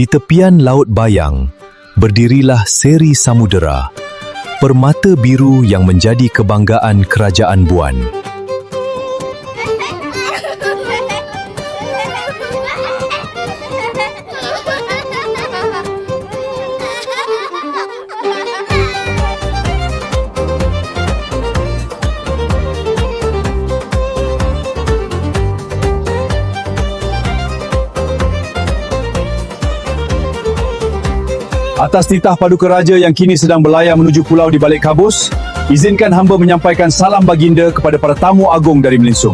Di tepian Laut Bayang, berdirilah seri samudera, permata biru yang menjadi kebanggaan Kerajaan Buan. Atas titah Paduka Raja yang kini sedang berlayar menuju pulau di balik kabus, izinkan hamba menyampaikan salam baginda kepada para tamu agung dari Melinsung.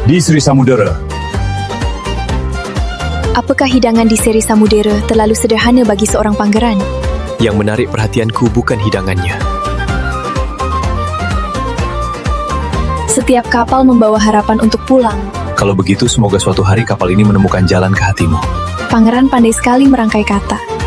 Di Seri Samudera. Apakah hidangan di Seri Samudera terlalu sederhana bagi seorang pangeran? Yang menarik perhatianku bukan hidangannya. Setiap kapal membawa harapan untuk pulang. Kalau begitu, semoga suatu hari kapal ini menemukan jalan ke hatimu. Pangeran pandai sekali merangkai kata.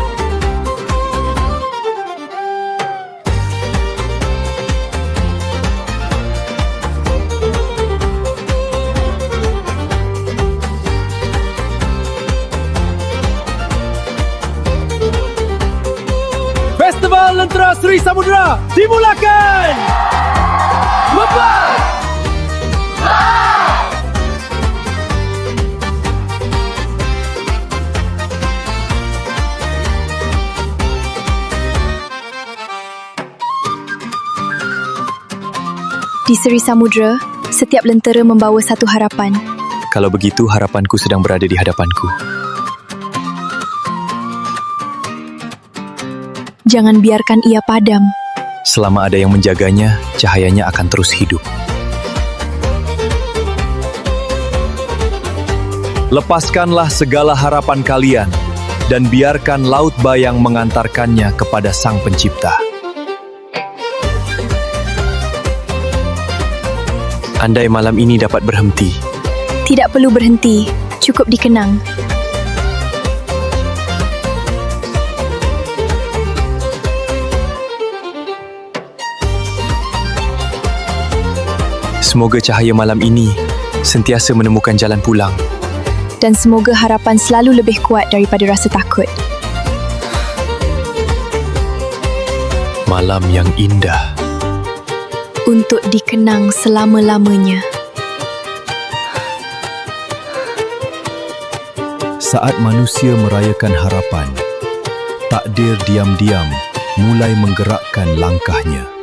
Festival Lentera Seri Samudera dimulakan! Lepas! Di Seri Samudera, setiap lentera membawa satu harapan. Kalau begitu, harapanku sedang berada di hadapanku. Jangan biarkan ia padam. Selama ada yang menjaganya, cahayanya akan terus hidup. Lepaskanlah segala harapan kalian dan biarkan Laut Bayang mengantarkannya kepada Sang Pencipta. Andai malam ini dapat berhenti. Tidak perlu berhenti, cukup dikenang. Semoga cahaya malam ini sentiasa menemukan jalan pulang. Dan semoga harapan selalu lebih kuat daripada rasa takut. Malam yang indah. Untuk dikenang selama-lamanya. Saat manusia merayakan harapan, takdir diam-diam mulai menggerakkan langkahnya.